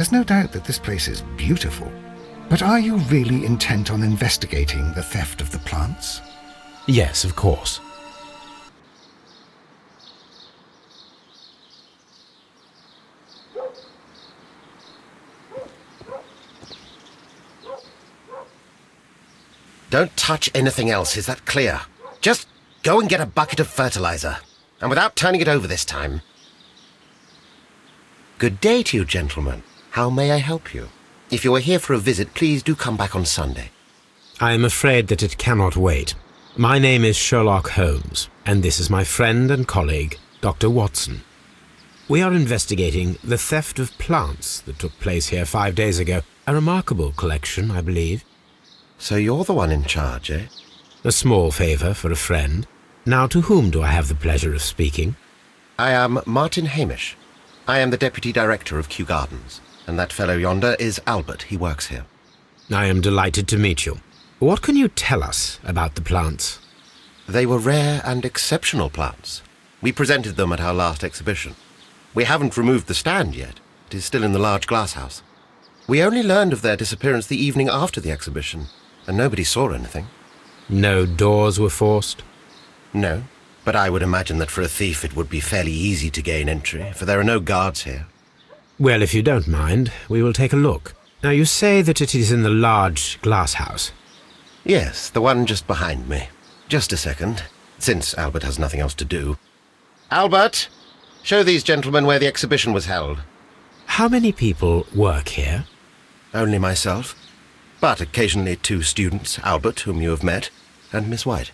There's no doubt that this place is beautiful, but are you really intent on investigating the theft of the plants? Yes, of course. Don't touch anything else, is that clear? Just go and get a bucket of fertilizer, and without turning it over this time. Good day to you, gentlemen. How may I help you? If you are here for a visit, please do come back on Sunday. I am afraid that it cannot wait. My name is Sherlock Holmes, and this is my friend and colleague, Dr. Watson. We are investigating the theft of plants that took place here 5 days ago. A remarkable collection, I believe. So you're the one in charge, eh? A small favour for a friend. Now, to whom do I have the pleasure of speaking? I am Martin Hamish. I am the Deputy Director of Kew Gardens, and that fellow yonder is Albert. He works here. I am delighted to meet you. What can you tell us about the plants? They were rare and exceptional plants. We presented them at our last exhibition. We haven't removed the stand yet. It is still in the large glass house. We only learned of their disappearance the evening after the exhibition, and nobody saw anything. No doors were forced? No, but I would imagine that for a thief it would be fairly easy to gain entry, for there are no guards here. Well, if you don't mind, we will take a look. Now, you say that it is in the large glass house. Yes, the one just behind me. Just a second, since Albert has nothing else to do. Albert, show these gentlemen where the exhibition was held. How many people work here? Only myself, but occasionally 2 students, Albert, whom you have met, and Miss White.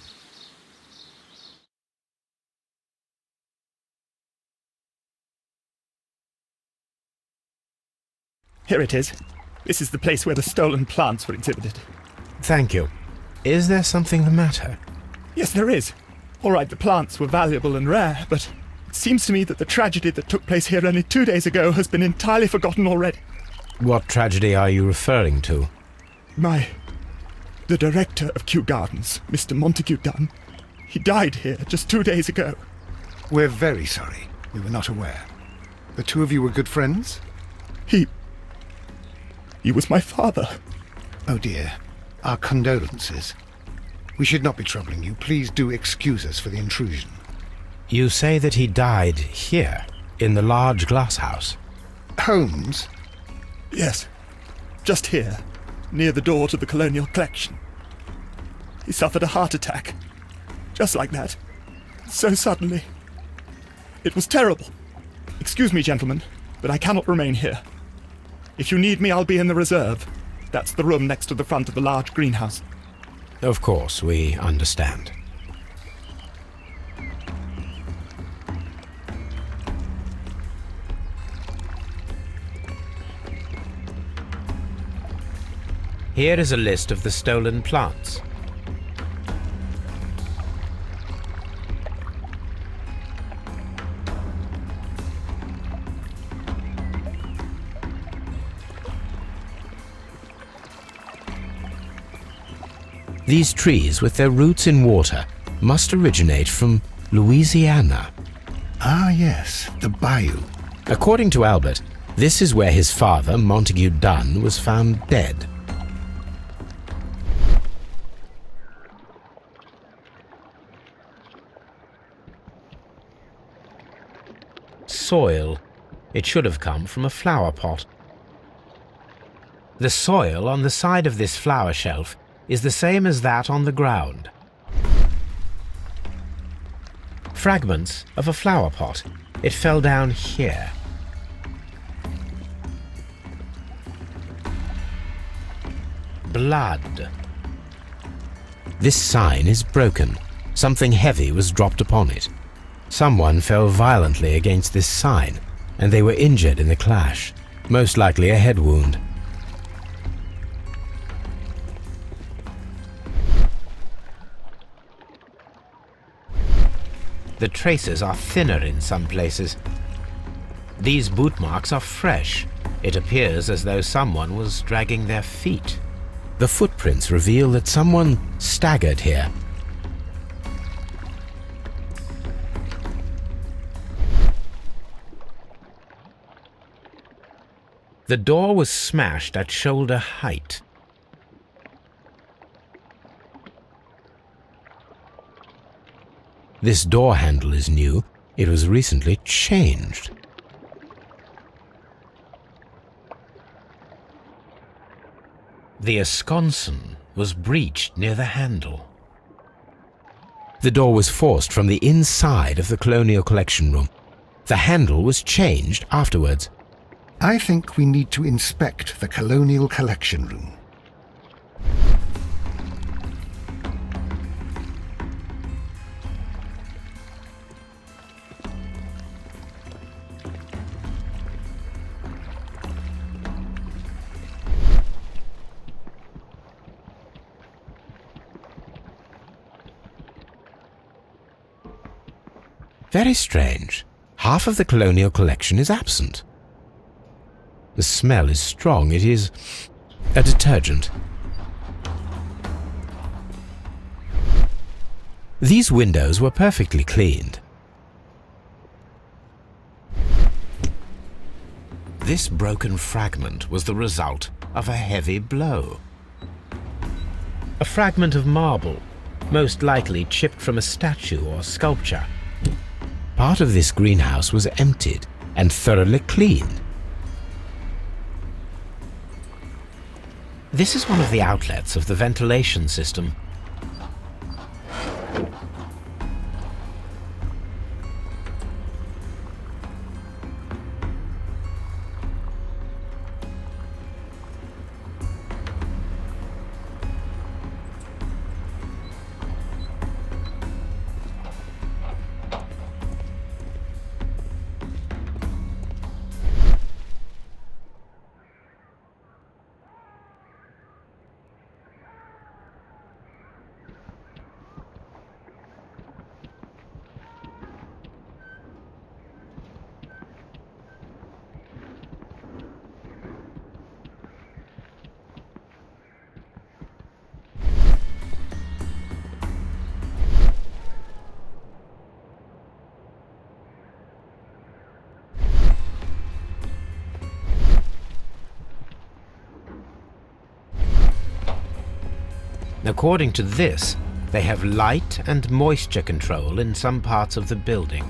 Here it is. This is the place where the stolen plants were exhibited. Thank you. Is there something the matter? Yes, there is. All right, the plants were valuable and rare, but it seems to me that the tragedy that took place here only 2 days ago has been entirely forgotten already. What tragedy are you referring to? The director of Kew Gardens, Mr. Montague Dunn, he died here just 2 days ago. We're very sorry. We were not aware. The two of you were good friends? He was my father. Oh dear. Our condolences. We should not be troubling you. Please do excuse us for the intrusion. You say that he died here, in the large glass house? Holmes? Yes, just here, near the door to the colonial collection. He suffered a heart attack. Just like that. So suddenly. It was terrible. Excuse me, gentlemen, but I cannot remain here. If you need me, I'll be in the reserve. That's the room next to the front of the large greenhouse. Of course, we understand. Here is a list of the stolen plants. These trees, with their roots in water, must originate from Louisiana. Ah, yes, the bayou. According to Albert, this is where his father, Montague Dunn, was found dead. Soil. It should have come from a flower pot. The soil on the side of this flower shelf is the same as that on the ground. Fragments of a flower pot. It fell down here. Blood. This sign is broken. Something heavy was dropped upon it. Someone fell violently against this sign, and they were injured in the clash, most likely a head wound. The traces are thinner in some places. These boot marks are fresh. It appears as though someone was dragging their feet. The footprints reveal that someone staggered here. The door was smashed at shoulder height. This door handle is new. It was recently changed. The esconsson was breached near the handle. The door was forced from the inside of the Colonial Collection Room. The handle was changed afterwards. I think we need to inspect the Colonial Collection Room. Very strange. Half of the Colonial Collection is absent. The smell is strong. It is a detergent. These windows were perfectly cleaned. This broken fragment was the result of a heavy blow. A fragment of marble, most likely chipped from a statue or sculpture. Part of this greenhouse was emptied and thoroughly cleaned. This is one of the outlets of the ventilation system. According to this, they have light and moisture control in some parts of the building.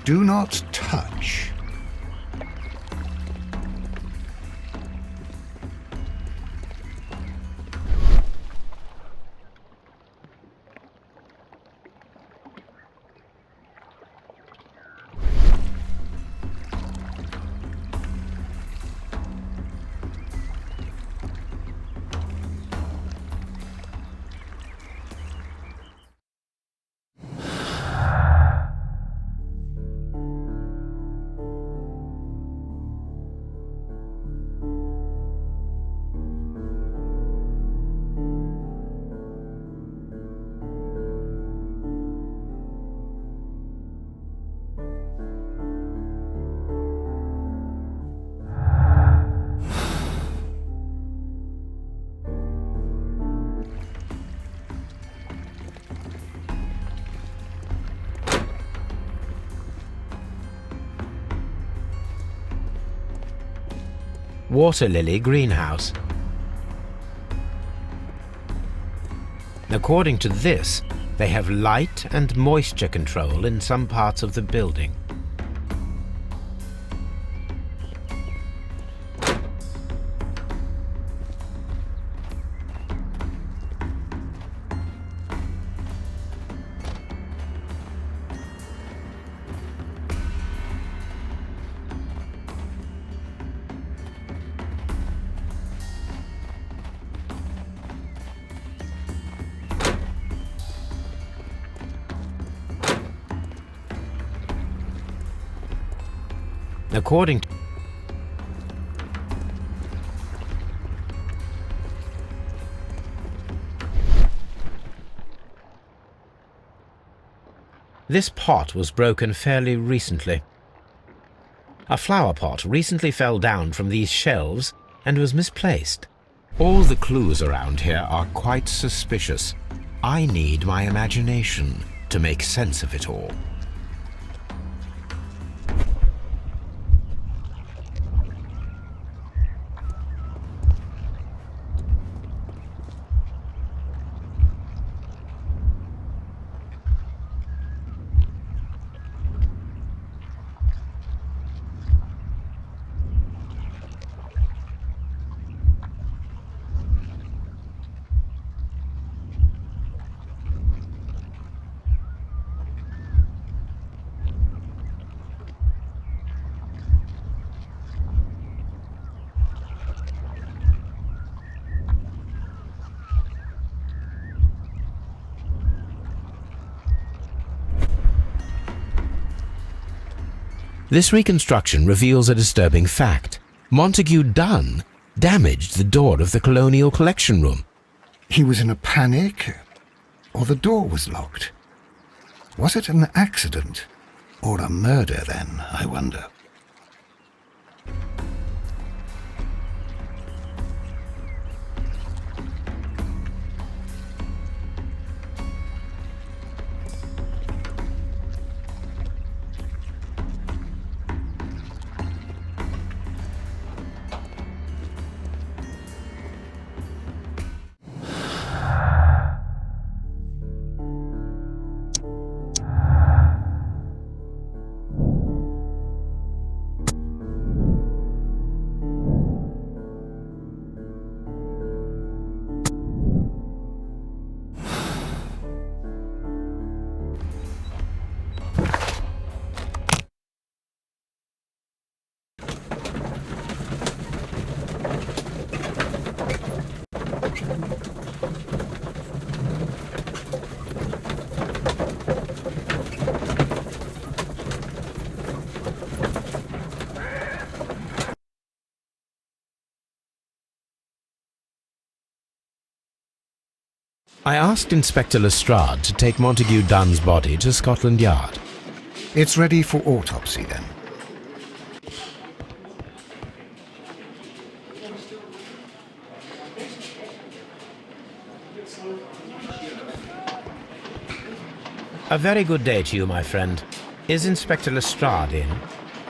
Do not touch. Water lily greenhouse. According to this, they have light and moisture control in some parts of the building. According to this pot was broken fairly recently. A flower pot recently fell down from these shelves and was misplaced. All the clues around here are quite suspicious. I need my imagination to make sense of it all. This reconstruction reveals a disturbing fact. Montague Dunn damaged the door of the Colonial Collection Room. He was in a panic, or the door was locked. Was it an accident, or a murder then, I wonder? I asked Inspector Lestrade to take Montague Dunn's body to Scotland Yard. It's ready for autopsy then. A very good day to you, my friend. Is Inspector Lestrade in?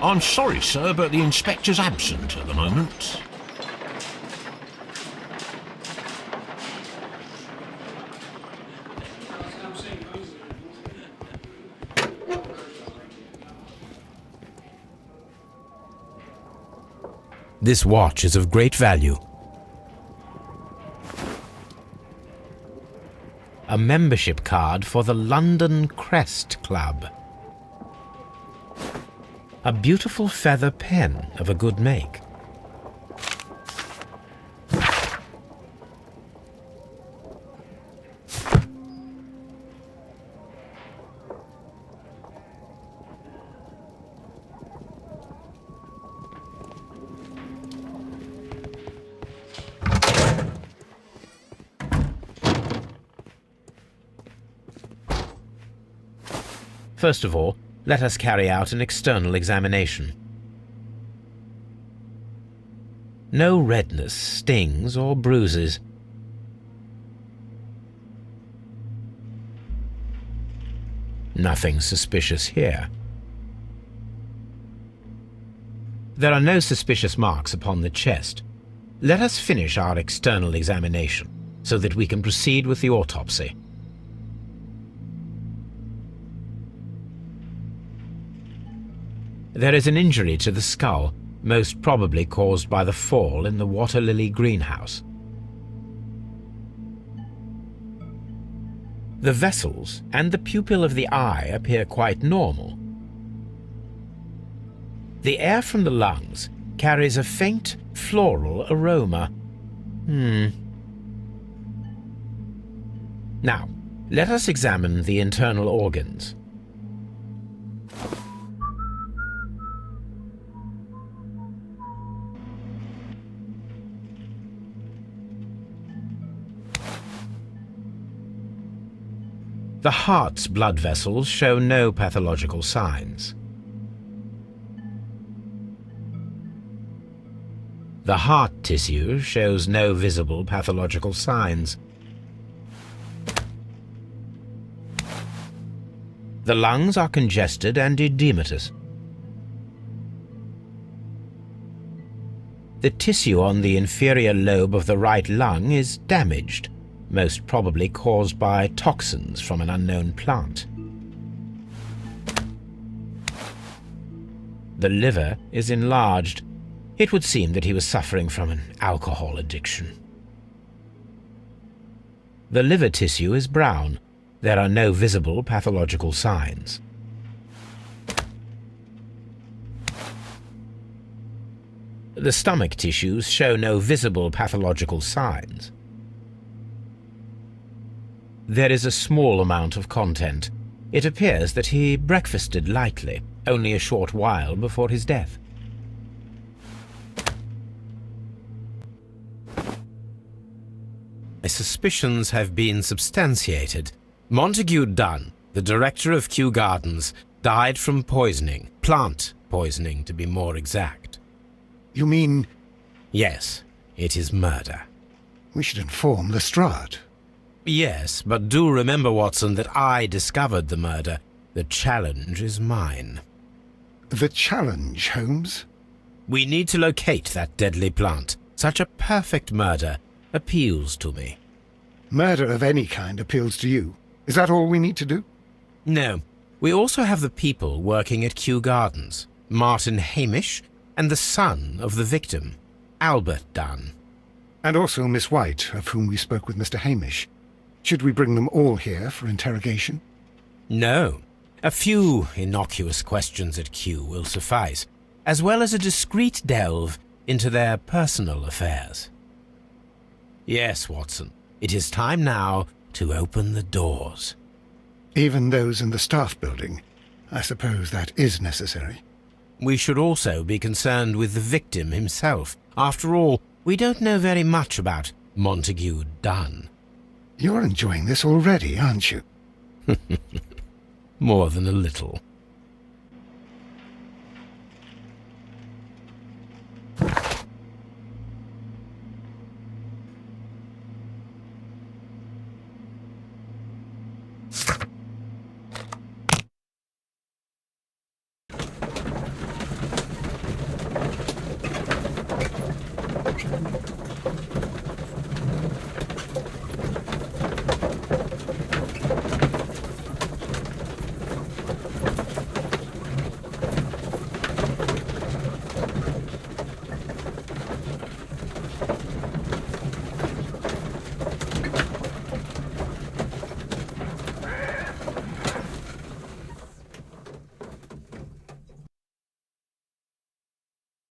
I'm sorry, sir, but the inspector's absent at the moment. This watch is of great value. A membership card for the London Crest Club. A beautiful feather pen of a good make. First of all, let us carry out an external examination. No redness, stings, or bruises. Nothing suspicious here. There are no suspicious marks upon the chest. Let us finish our external examination so that we can proceed with the autopsy. There is an injury to the skull, most probably caused by the fall in the water lily greenhouse. The vessels and the pupil of the eye appear quite normal. The air from the lungs carries a faint floral aroma. Now, let us examine the internal organs. The heart's blood vessels show no pathological signs. The heart tissue shows no visible pathological signs. The lungs are congested and edematous. The tissue on the inferior lobe of the right lung is damaged, most probably caused by toxins from an unknown plant. The liver is enlarged. It would seem that he was suffering from an alcohol addiction. The liver tissue is brown. There are no visible pathological signs. The stomach tissues show no visible pathological signs. There is a small amount of content. It appears that he breakfasted lightly, only a short while before his death. My suspicions have been substantiated. Montague Dunn, the director of Kew Gardens, died from poisoning. Plant poisoning, to be more exact. You mean Yes, it is murder. we should inform Lestrade? Yes, but do remember, Watson, that I discovered the murder. The challenge is mine. The challenge, Holmes? We need to locate that deadly plant. Such a perfect murder appeals to me. Murder of any kind appeals to you. Is that all we need to do? No, we also have the people working at Kew Gardens. Martin Hamish and the son of the victim, Albert Dunn. And also Miss White, of whom we spoke with Mr. Hamish. Should we bring them all here for interrogation? No, a few innocuous questions at Kew will suffice, as well as a discreet delve into their personal affairs. Yes, Watson, it is time now to open the doors. Even those in the staff building. I suppose that is necessary. We should also be concerned with the victim himself. After all, we don't know very much about Montague Dunn. You're enjoying this already, aren't you? More than a little.